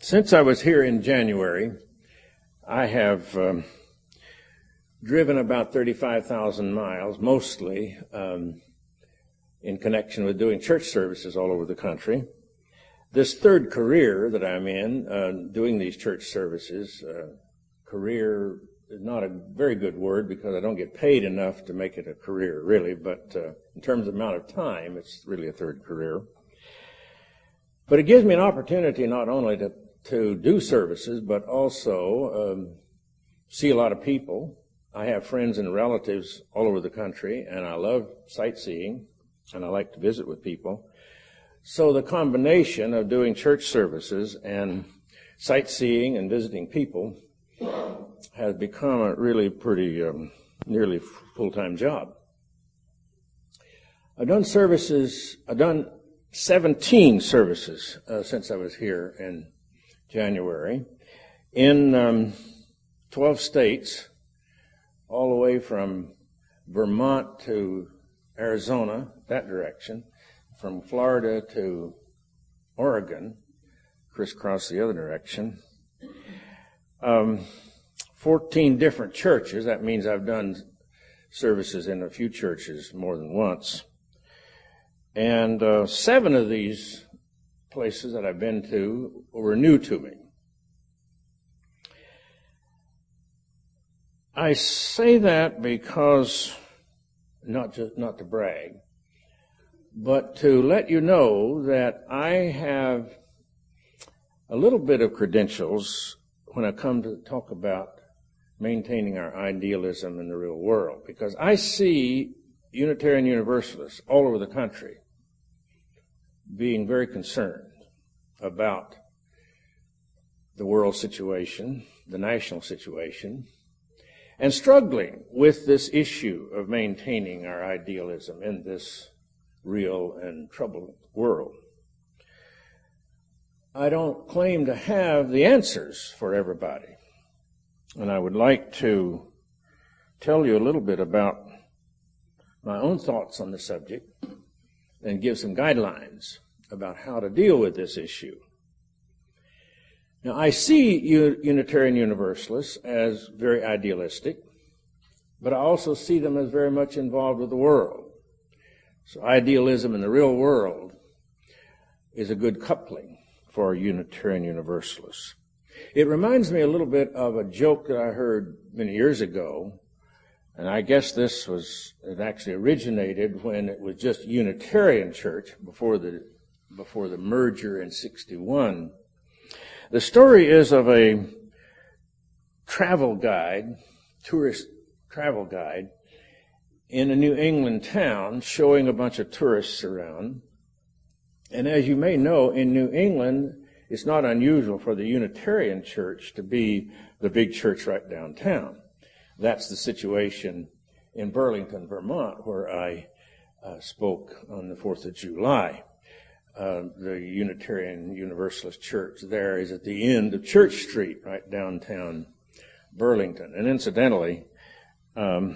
Since I was here in January, I have driven about 35,000 miles, mostly in connection with doing church services all over the country. This third career that I'm in, doing these church services, career is not a very good word because I don't get paid enough to make it a career, really, but in terms of amount of time, it's really a third career. But it gives me an opportunity not only to do services, but also see a lot of people. I have friends and relatives all over the country, and I love sightseeing, and I like to visit with people. So the combination of doing church services and sightseeing and visiting people has become a really pretty nearly full-time job. I've done 17 services since I was here in January in 12 states, all the way from Vermont to Arizona, that direction, from Florida to Oregon, crisscross the other direction. 14 different churches. That means I've done services in a few churches more than once. And 7 of these places that I've been to were new to me. I say that because, not to brag, but to let you know that I have a little bit of credentials when I come to talk about maintaining our idealism in the real world, because I see Unitarian Universalists all over the country being very concerned about the world situation, the national situation, and struggling with this issue of maintaining our idealism in this real and troubled world. I don't claim to have the answers for everybody, and I would like to tell you a little bit about my own thoughts on the subject and give some guidelines about how to deal with this issue. Now, I see Unitarian Universalists as very idealistic, but I also see them as very much involved with the world. So idealism in the real world is a good coupling for Unitarian Universalists. It reminds me a little bit of a joke that I heard many years ago, and I guess it actually originated when it was just Unitarian Church before the merger in '61. The story is of a travel guide, tourist travel guide, in a New England town showing a bunch of tourists around. And as you may know, in New England, it's not unusual for the Unitarian Church to be the big church right downtown. That's the situation in Burlington, Vermont, where I spoke on the 4th of July. The Unitarian Universalist Church there is at the end of Church Street, right downtown Burlington. And incidentally, I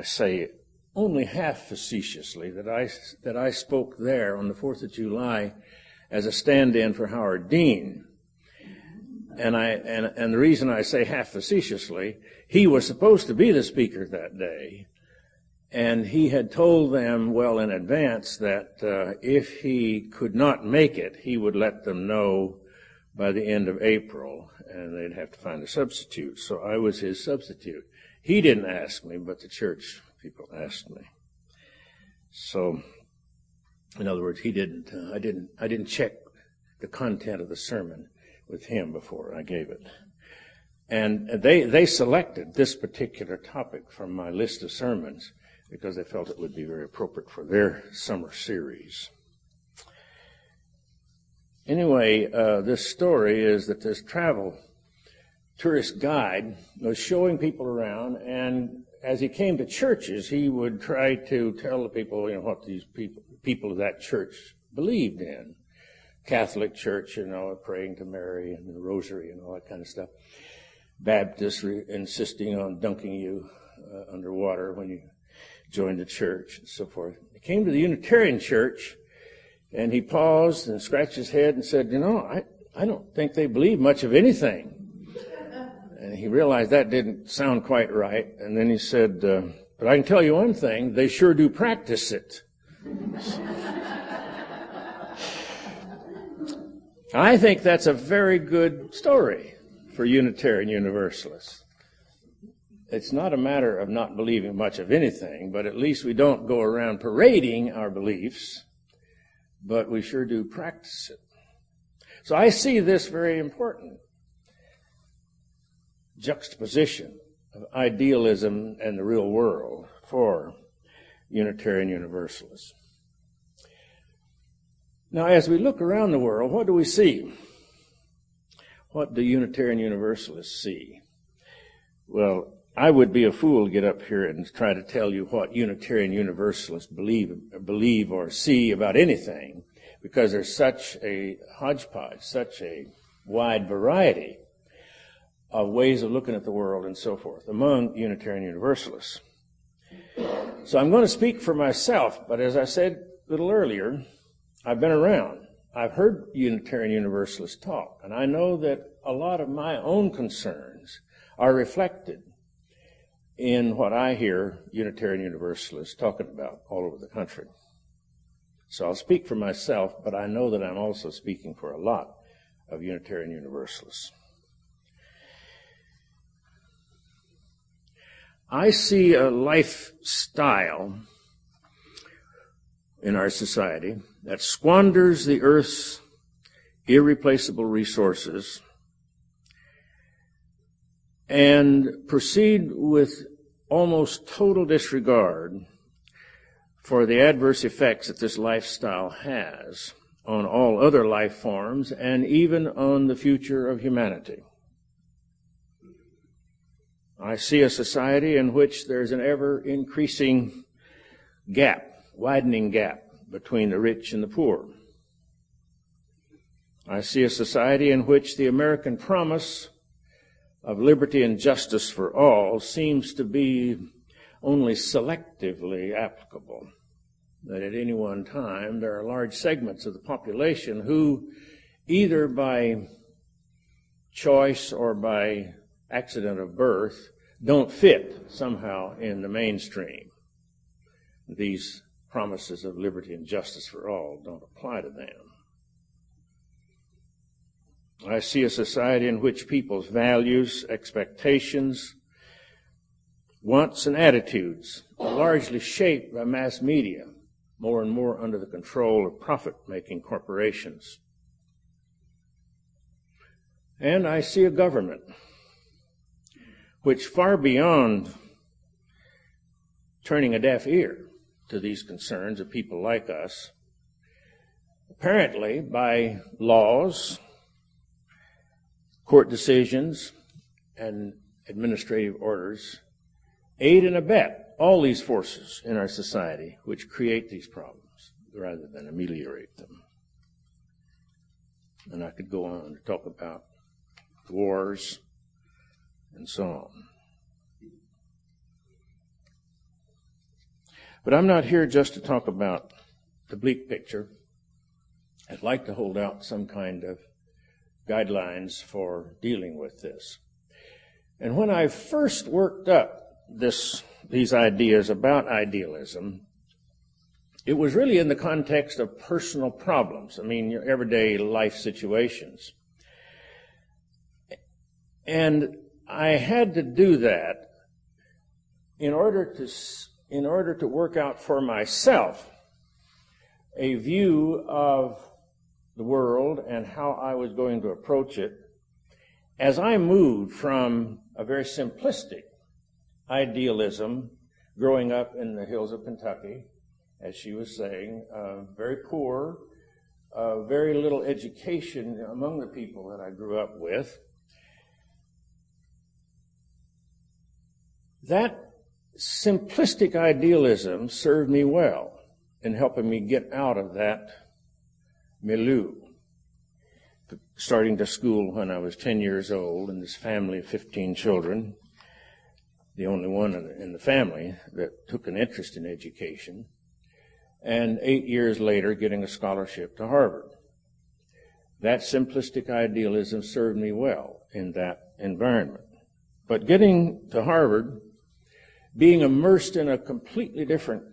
say only half facetiously that I spoke there on the 4th of July as a stand-in for Howard Dean. And the reason I say half facetiously, he was supposed to be the speaker that day. And he had told them well in advance that if he could not make it, he would let them know by the end of April, and they'd have to find a substitute. So I was his substitute. He didn't ask me, but the church people asked me. So, in other words, I didn't check the content of the sermon with him before I gave it. And they selected this particular topic from my list of sermons because they felt it would be very appropriate for their summer series. Anyway, this story is that this tourist guide was showing people around, and as he came to churches, he would try to tell the people, what these people of that church believed in. Catholic Church, praying to Mary and the Rosary and all that kind of stuff. Baptists insisting on dunking you underwater when you joined the church and so forth. He came to the Unitarian Church, And he paused and scratched his head and said, I don't think they believe much of anything. And he realized that didn't sound quite right. And then he said, but I can tell you one thing, they sure do practice it. I think that's a very good story for Unitarian Universalists. It's not a matter of not believing much of anything, but at least we don't go around parading our beliefs, but we sure do practice it. So I see this very important juxtaposition of idealism and the real world for Unitarian Universalists. Now, as we look around the world, what do we see? What do Unitarian Universalists see? Well, I would be a fool to get up here and try to tell you what Unitarian Universalists believe or see about anything, because there's such a hodgepodge, such a wide variety of ways of looking at the world and so forth among Unitarian Universalists. So I'm going to speak for myself, but as I said a little earlier, I've been around. I've heard Unitarian Universalists talk, and I know that a lot of my own concerns are reflected in what I hear Unitarian Universalists talking about all over the country. So I'll speak for myself, but I know that I'm also speaking for a lot of Unitarian Universalists. I see a lifestyle in our society that squanders the earth's irreplaceable resources and proceed with almost total disregard for the adverse effects that this lifestyle has on all other life forms and even on the future of humanity. I see a society in which there's an ever-increasing gap, widening gap between the rich and the poor. I see a society in which the American promise of liberty and justice for all seems to be only selectively applicable. That at any one time there are large segments of the population who, either by choice or by accident of birth, don't fit somehow in the mainstream. These promises of liberty and justice for all don't apply to them. I see a society in which people's values, expectations, wants, and attitudes are largely shaped by mass media, more and more under the control of profit-making corporations. And I see a government which, far beyond turning a deaf ear to these concerns of people like us, apparently by laws, court decisions, and administrative orders, aid and abet all these forces in our society which create these problems rather than ameliorate them. And I could go on to talk about wars and so on. But I'm not here just to talk about the bleak picture. I'd like to hold out some kind of guidelines for dealing with this. And when I first worked up these ideas about idealism, it was really in the context of personal problems. I mean, your everyday life situations. And I had to do that in order to work out for myself a view of the world and how I was going to approach it as I moved from a very simplistic idealism growing up in the hills of Kentucky, as she was saying, very poor, very little education among the people that I grew up with. That simplistic idealism served me well in helping me get out of that milieu. Starting to school when I was 10 years old in this family of 15 children, the only one in the family that took an interest in education. and 8 years later getting a scholarship to Harvard. That simplistic idealism served me well in that environment. But getting to Harvard, being immersed in a completely different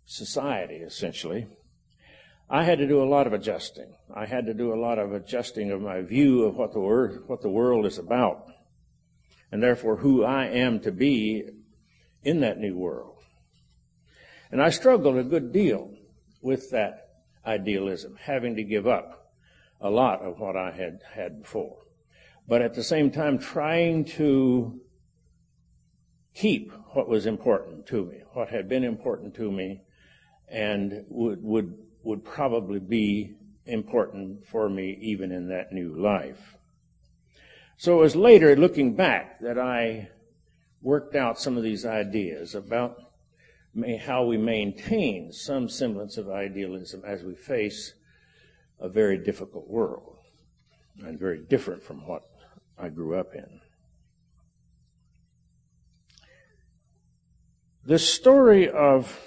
society, essentially, I had to do a lot of adjusting. I had to do a lot of adjusting of my view of what the world is about, and therefore who I am to be in that new world. And I struggled a good deal with that idealism, having to give up a lot of what I had had before. But at the same time, trying to keep what was important to me, what had been important to me, and would probably be important for me even in that new life. So it was later, looking back, that I worked out some of these ideas about how we maintain some semblance of idealism as we face a very difficult world, and very different from what I grew up in. The story of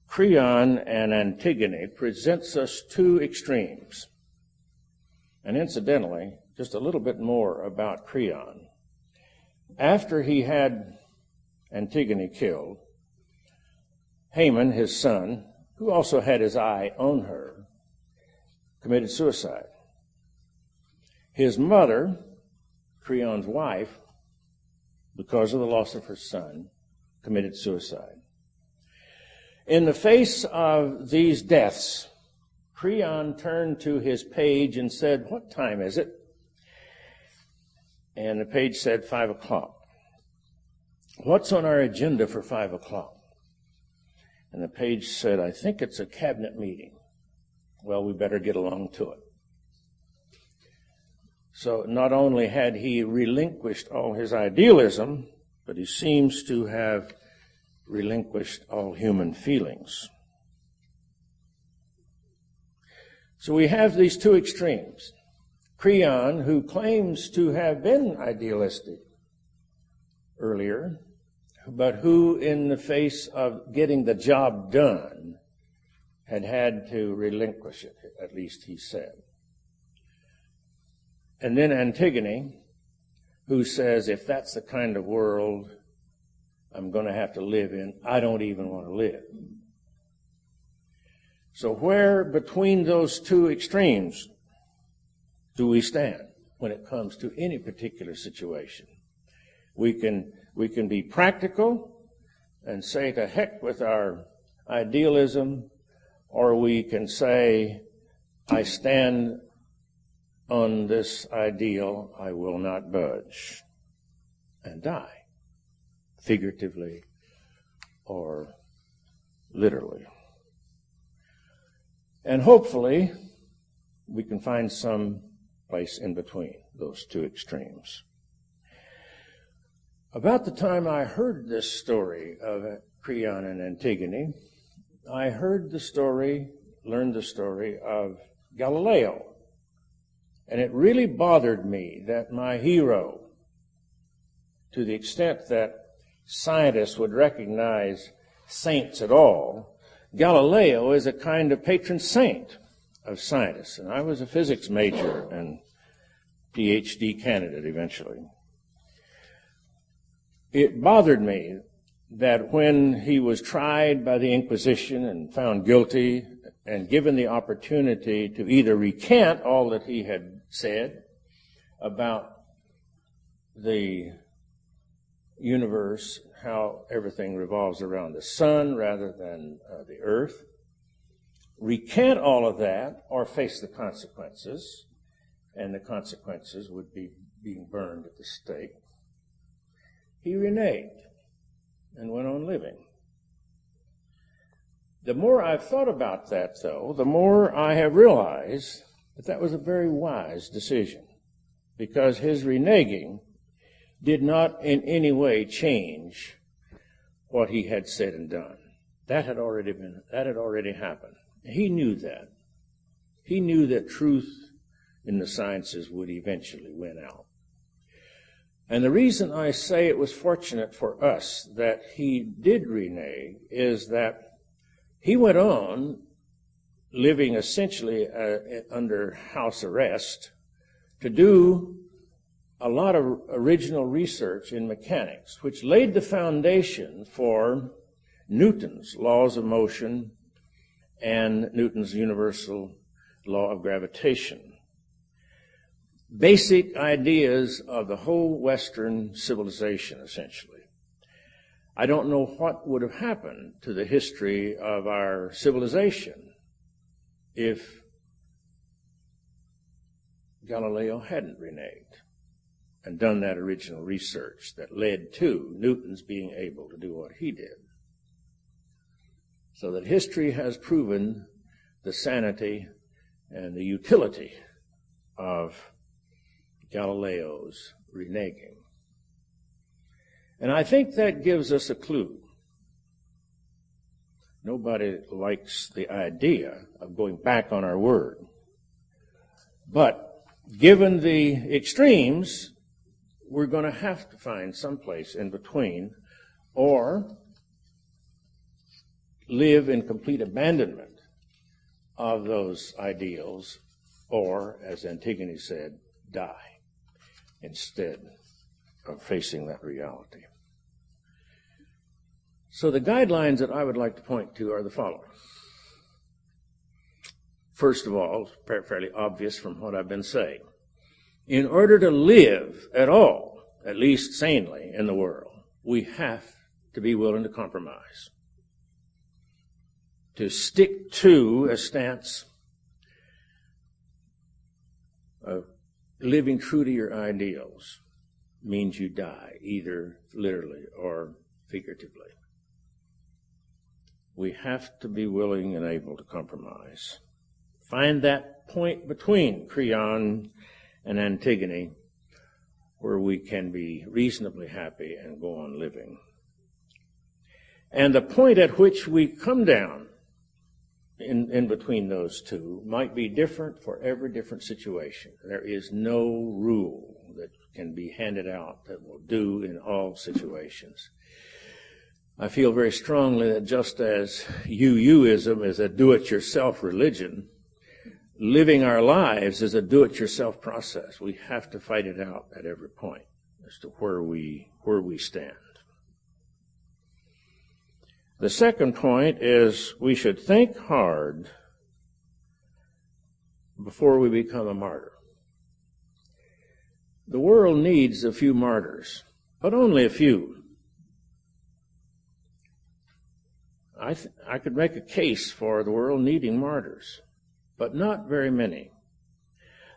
Creon and Antigone presents us two extremes. And incidentally, just a little bit more about Creon. After he had Antigone killed, Haman, his son, who also had his eye on her, committed suicide. His mother, Creon's wife, because of the loss of her son, committed suicide. In the face of these deaths, Creon turned to his page and said, "What time is it?" And the page said 5 o'clock. "What's on our agenda for 5 o'clock?" And the page said, "I think it's a cabinet meeting." Well, we better get along to it. So not only had he relinquished all his idealism, but he seems to have relinquished all human feelings. So we have these two extremes. Creon, who claims to have been idealistic earlier, but who, in the face of getting the job done, had to relinquish it, at least he said. And then Antigone, who says, if that's the kind of world I'm going to have to live in, I don't even want to live. So where between those two extremes do we stand when it comes to any particular situation? We can be practical and say to heck with our idealism, or we can say, I stand on this ideal, I will not budge, and die, figuratively or literally. And hopefully, we can find some place in between those two extremes. About the time I heard this story of Creon and Antigone, I learned the story of Galileo. And it really bothered me that my hero, to the extent that scientists would recognize saints at all, Galileo is a kind of patron saint of scientists. And I was a physics major and PhD candidate eventually. It bothered me that when he was tried by the Inquisition and found guilty and given the opportunity to either recant all that he had said about the universe, how everything revolves around the sun rather than the earth, recant all of that or face the consequences, and the consequences would be being burned at the stake. He reneged and went on living. The more I've thought about that, though, the more I have realized that that was a very wise decision, because his reneging did not in any way change what he had said and done. That had already happened. He knew that. He knew that truth in the sciences would eventually win out. And the reason I say it was fortunate for us that he did renege is that He went on living essentially under house arrest to do a lot of original research in mechanics, which laid the foundation for Newton's laws of motion and Newton's universal law of gravitation. Basic ideas of the whole Western civilization, essentially. I don't know what would have happened to the history of our civilization if Galileo hadn't reneged and done that original research that led to Newton's being able to do what he did. So that history has proven the sanity and the utility of Galileo's reneging. And I think that gives us a clue. Nobody likes the idea of going back on our word. But given the extremes, we're going to have to find some place in between or live in complete abandonment of those ideals or, as Antigone said, die instead of facing that reality. So the guidelines that I would like to point to are the following. First of all, fairly obvious from what I've been saying. In order to live at all, at least sanely in the world, we have to be willing to compromise. To stick to a stance of living true to your ideals means you die, either literally or figuratively. We have to be willing and able to compromise. Find that point between Creon and Antigone where we can be reasonably happy and go on living. And the point at which we come down in between those two might be different for every different situation. There is no rule that can be handed out that will do in all situations. I feel very strongly that just as UUism is a do-it-yourself religion, living our lives is a do-it-yourself process. We have to fight it out at every point as to where we stand. The second point is we should think hard before we become a martyr. The world needs a few martyrs, but only a few. I could make a case for the world needing martyrs, but not very many.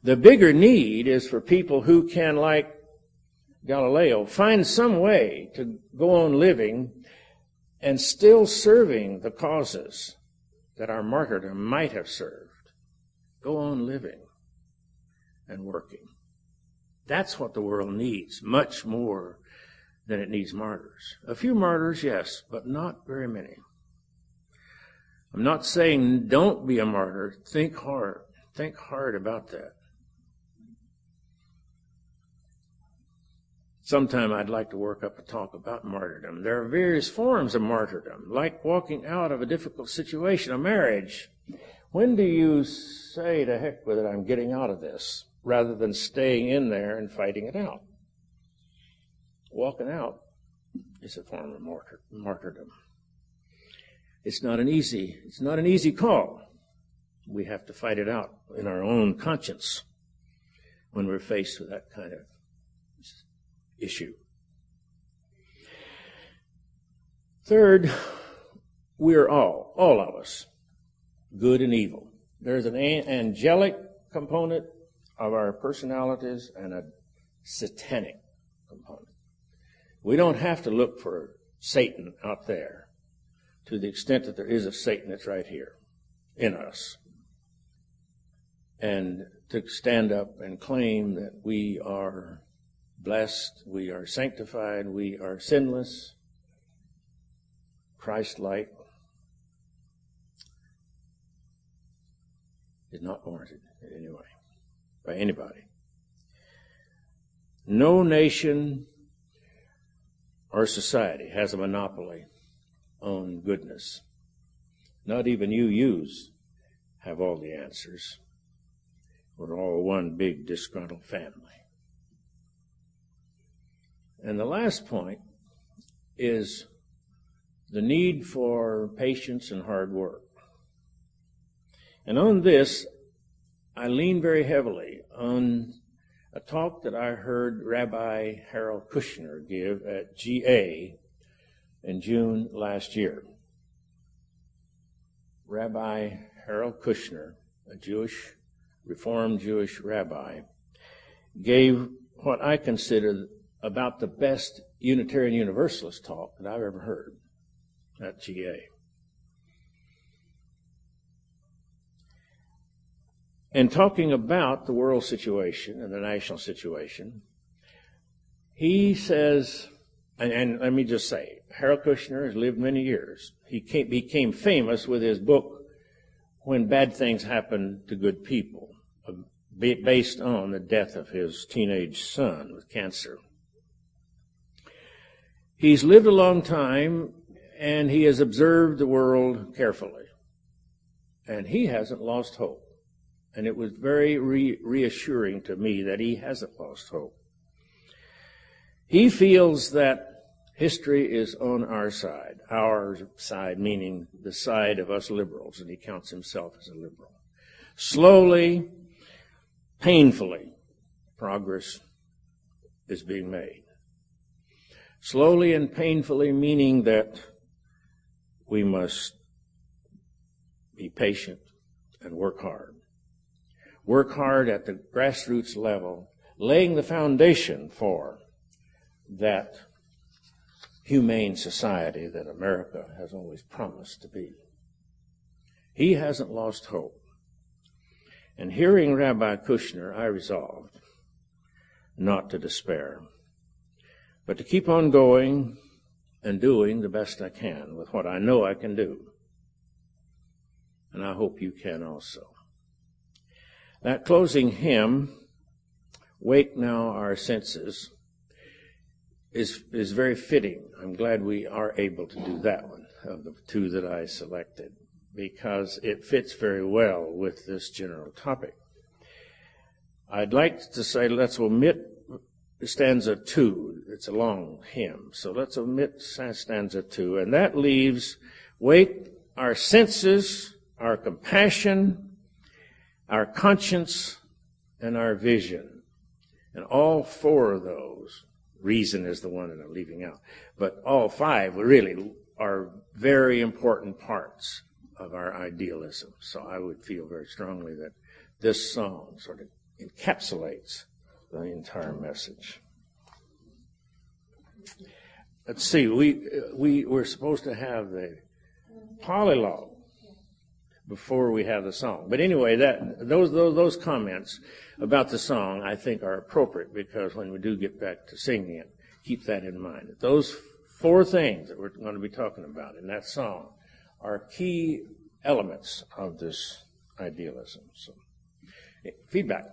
The bigger need is for people who can, like Galileo, find some way to go on living and still serving the causes that our martyrdom might have served. Go on living and working. That's what the world needs, much more than it needs martyrs. A few martyrs, yes, but not very many. I'm not saying don't be a martyr. Think hard. Think hard about that. Sometime I'd like to work up a talk about martyrdom. There are various forms of martyrdom, like walking out of a difficult situation, a marriage. When do you say, to heck with it, I'm getting out of this, rather than staying in there and fighting it out? Walking out is a form of martyrdom. It's not an easy call. We have to fight it out in our own conscience when we're faced with that kind of issue. Third, we're all of us, good and evil. There's an angelic component of our personalities and a satanic component. We don't have to look for Satan out there, to the extent that there is a Satan that's right here in us. And to stand up and claim that we are blessed, we are sanctified, we are sinless, Christ-like, is not warranted in any way by anybody. No nation or society has a monopoly on goodness. Not even UUs have all the answers. We're all one big disgruntled family. And the last point is the need for patience and hard work. And on this, I lean very heavily on a talk that I heard Rabbi Harold Kushner give at GA in June last year. Rabbi Harold Kushner, a Reformed Jewish rabbi, gave what I consider about the best Unitarian Universalist talk that I've ever heard at GA. And talking about the world situation and the national situation, he says, and let me just say, Harold Kushner has lived many years. He became famous with his book, When Bad Things Happen to Good People, based on the death of his teenage son with cancer. He's lived a long time, and he has observed the world carefully. And he hasn't lost hope. And it was very reassuring to me that he hasn't lost hope. He feels that history is on our side meaning the side of us liberals, and he counts himself as a liberal. Slowly, painfully, progress is being made. Slowly and painfully, meaning that we must be patient and work hard. Work hard at the grassroots level, laying the foundation for that humane society that America has always promised to be. He hasn't lost hope. And hearing Rabbi Kushner, I resolved not to despair, but to keep on going and doing the best I can with what I know I can do. And I hope you can also. That closing hymn, Wake Now Our Senses, is very fitting. I'm glad we are able to do that one of the two that I selected, because it fits very well with this general topic. I'd like to say let's omit stanza 2. It's a long hymn, so let's omit stanza 2, and that leaves wake our senses, our compassion, our conscience, and our vision. And all four of those, reason is the one that I'm leaving out, but all five really are very important parts of our idealism. So I would feel very strongly that this song sort of encapsulates the entire message. Let's see, we're supposed to have the polylogue before we have the song. But anyway, those comments about the song I think are appropriate, because when we do get back to singing it, keep that in mind. Those four things that we're going to be talking about in that song are key elements of this idealism. So, feedback.